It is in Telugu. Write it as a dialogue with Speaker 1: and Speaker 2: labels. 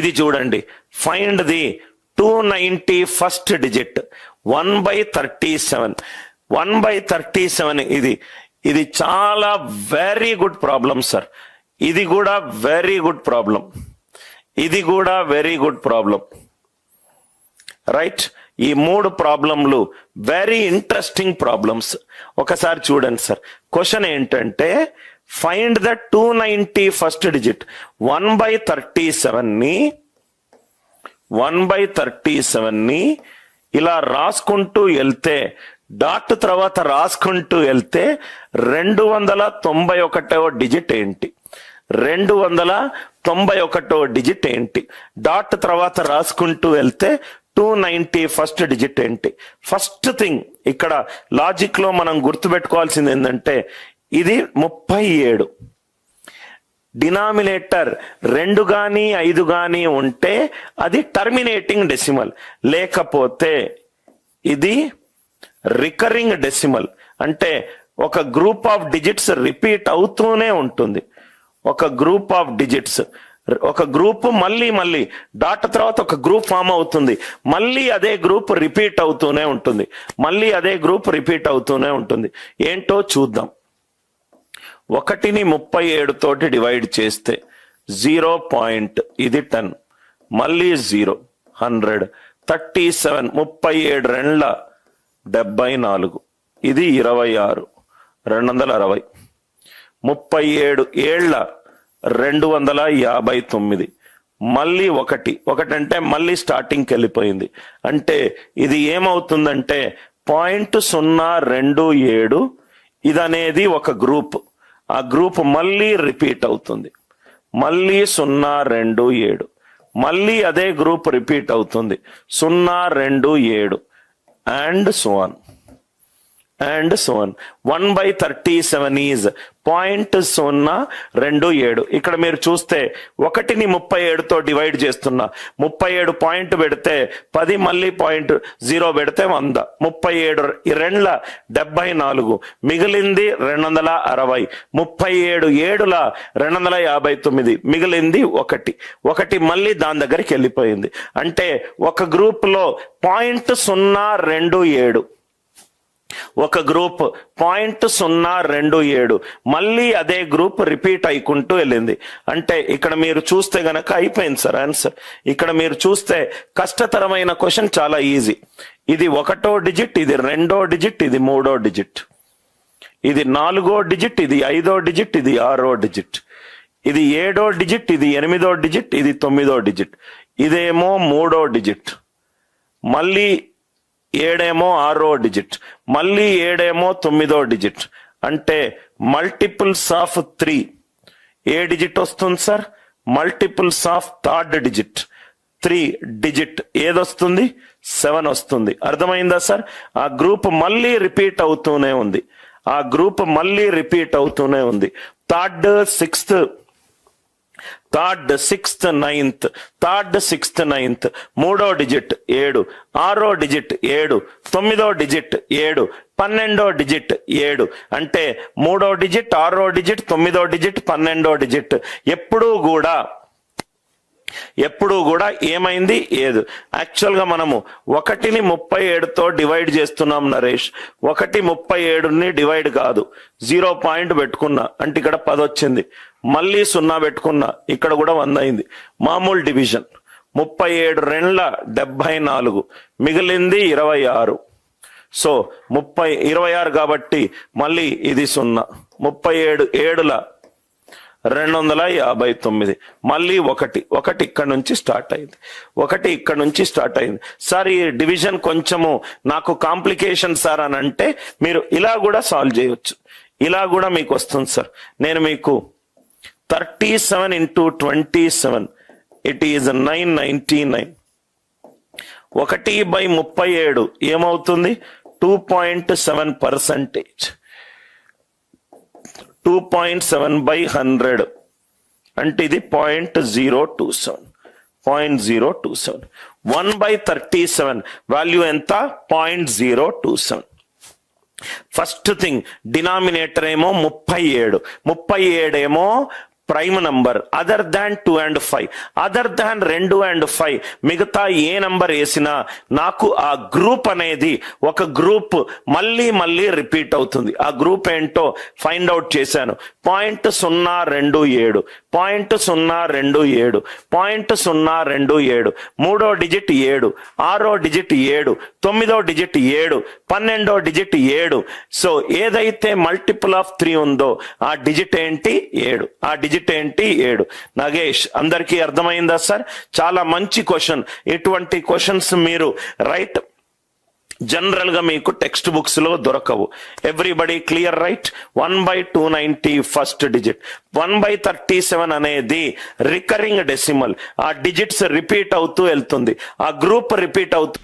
Speaker 1: ఇది చూడండి, ఫైండ్ ది 290 ఫస్ట్ డిజిట్ 1/37. 1/37 ఇది చాలా వెరీ గుడ్ ప్రాబ్లం సార్. ఇది కూడా వెరీ గుడ్ ప్రాబ్లం, ఇది కూడా వెరీ గుడ్ ప్రాబ్లం. రైట్, ఈ 3 ప్రాబ్లంలు వెరీ ఇంట్రెస్టింగ్ ప్రాబ్లమ్స్. ఒకసారి చూడండి సార్. క్వశ్చన్ ఏంటంటే ఫైండ్ ద 290 ఫస్ట్ డిజిట్. 1/37ని ఇలా రాసుకుంటూ వెళ్తే, డాట్ తర్వాత రాసుకుంటూ వెళ్తే 291వ డిజిట్ ఏంటి? 291వ డిజిట్ ఏంటి? డాట్ తర్వాత రాసుకుంటూ వెళ్తే 290 ఫస్ట్ డిజిట్ ఏంటి? ఫస్ట్ థింగ్ ఇక్కడ లాజిక్ లో మనం గుర్తుపెట్టుకోవాల్సింది ఏంటంటే ఇది 37. డినామినేటర్ 2 గాని 5 గాని ఉంటే అది టర్మినేటింగ్ డెసిమల్, లేకపోతే ఇది రికరింగ్ డెసిమల్. అంటే ఒక గ్రూప్ ఆఫ్ డిజిట్స్ రిపీట్ అవుతూనే ఉంటుంది. ఒక గ్రూప్ ఆఫ్ డిజిట్స్, ఒక గ్రూప్ మళ్ళీ డాట్ తర్వాత ఒక గ్రూప్ ఫామ్ అవుతుంది, మళ్ళీ అదే గ్రూప్ రిపీట్ అవుతూనే ఉంటుంది, మళ్ళీ అదే గ్రూప్ రిపీట్ అవుతూనే ఉంటుంది. ఏంటో చూద్దాం. 1ని 37 తోటి డివైడ్ చేస్తే 0 పాయింట్, ఇది 10, మళ్ళీ 0, 100, 37, 37 రెండ్ల 74, ఇది 26, 260, 37 ఏళ్ల 259, మళ్ళీ 1 అంటే మళ్ళీ స్టార్టింగ్కి వెళ్ళిపోయింది. అంటే ఇది ఏమవుతుందంటే 0.027, ఇదనేది ఒక గ్రూప్. ఆ గ్రూప్ మళ్ళీ రిపీట్ అవుతుంది, మళ్ళీ 027, మళ్ళీ అదే గ్రూప్ రిపీట్ అవుతుంది 027, అండ్ సో ఆన్. 1/37 ఈజ్ 0.027. ఇక్కడ మీరు చూస్తే 1ని 37తో డివైడ్ చేస్తున్నా, 37 పాయింట్ పెడితే 10, మళ్ళీ 0 పెడితే 100, 37 రెండ్ల 74, మిగిలింది 260, 37 ఏడుల 259, మిగిలింది 1 మళ్ళీ దాని దగ్గరికి వెళ్ళిపోయింది. అంటే ఒక గ్రూప్ లో 0.027, ఒక గ్రూప్ 0.027, మళ్ళీ అదే గ్రూప్ రిపీట్ అయికుంటూ వెళ్ళింది. అంటే ఇక్కడ మీరు చూస్తే గనక అయిపోయింది సార్ ఆన్సర్. ఇక్కడ మీరు చూస్తే కష్టతరమైన క్వశ్చన్ చాలా ఈజీ. ఇది 1వ డిజిట్, ఇది 2వ డిజిట్, ఇది 3వ డిజిట్, ఇది 4వ డిజిట్, ఇది 5వ డిజిట్, ఇది 6వ డిజిట్, ఇది 7వ డిజిట్, ఇది 8వ డిజిట్, ఇది 9వ డిజిట్, ఇదేమో 3వ డిజిట్, మళ్ళీ 7 ఏమో 6వ డిజిట్, మళ్ళీ 7 ఏమో 9వ డిజిట్. అంటే మల్టిపుల్స్ ఆఫ్ 3 ఏ డిజిట్ వస్తుంది sir? Multiples of 3rd digit, 3 digit ఏదొస్తుంది? 7 వస్తుంది. అర్థమైందా సార్? ఆ గ్రూప్ మళ్ళీ రిపీట్ అవుతూనే ఉంది, ఆ గ్రూప్ మళ్ళీ రిపీట్ అవుతూనే ఉంది. 3rd, 6th, 9th, 3rd, 6th, 9th, 3వ డిజిట్ 7, 6వ డిజిట్ 7, 9వ డిజిట్ 7, 12వ డిజిట్ 7. అంటే 3వ డిజిట్, 6వ డిజిట్, 9వ డిజిట్, 12వ డిజిట్ ఎప్పుడు కూడా ఏమైంది? ఏదు. యాక్చువల్ గా మనము 1ని 37తో డివైడ్ చేస్తున్నాం నరేష్. 1 37ని డివైడ్ కాదు, 0 పాయింట్ పెట్టుకున్నా అంటే ఇక్కడ 10 వచ్చింది, మళ్ళీ 0 పెట్టుకున్నా ఇక్కడ కూడా 100 అయింది. మామూలు డివిజన్. 37 రెండ్ల 74, మిగిలింది 26. సో 26 కాబట్టి మళ్ళీ ఇది 0, 37 ఏడుల 259, మళ్ళీ 1 ఇక్కడ నుంచి స్టార్ట్ అయింది, 1 ఇక్కడ నుంచి స్టార్ట్ అయింది. సార్ ఈ డివిజన్ కొంచెము నాకు కాంప్లికేషన్ సార్ అని అంటే మీరు ఇలా కూడా సాల్వ్ చేయొచ్చు, ఇలా కూడా మీకు వస్తుంది సార్. నేను మీకు 37 into 27, ఇట్ ఈజ్ 999. 1/37 ఏమవుతుంది? 2.7%. 2.7/100 అంటే ఇది 0.027. 1/37 వాల్యూ ఎంత? 0.027. ఫస్ట్ థింగ్ డినామినేటర్ ఏమో 37, 37 ఏమో prime number other than 2 and 5, other than 2 and 5 మిగతా ఏ నంబర్ వేసినా నాకు ఆ గ్రూప్ అనేది ఒక గ్రూప్ మళ్ళీ రిపీట్ అవుతుంది. ఆ గ్రూప్ ఏంటో ఫైండ్ అవుట్ చేశాను. 0.027, 0.027, 0.027, మూడో డిజిట్ 7, ఆరో డిజిట్ 7, తొమ్మిదో డిజిట్ 7, 12వ డిజిట్ 7. సో ఏదైతే మల్టిపుల్ ఆఫ్ 3 ఉందో ఆ డిజిట్ ఏంటి? 7. ఆ డిజిట్ ఏంటి? 7. నాగేష్, అందరికీ అర్థమైందా సార్? చాలా మంచి క్వశ్చన్. ఇటువంటి క్వశ్చన్స్ మీరు రైట్ జనరల్ గా మీకు టెక్స్ట్ బుక్స్ లో దొరకవు. Everybody clear, right? 1/290 first digit, 1/37 అనేది రికరింగ్ డెసిమల్. ఆ డిజిట్స్ రిపీట్ అవుతూ వెళ్తుంది, ఆ గ్రూప్ రిపీట్ అవుతూ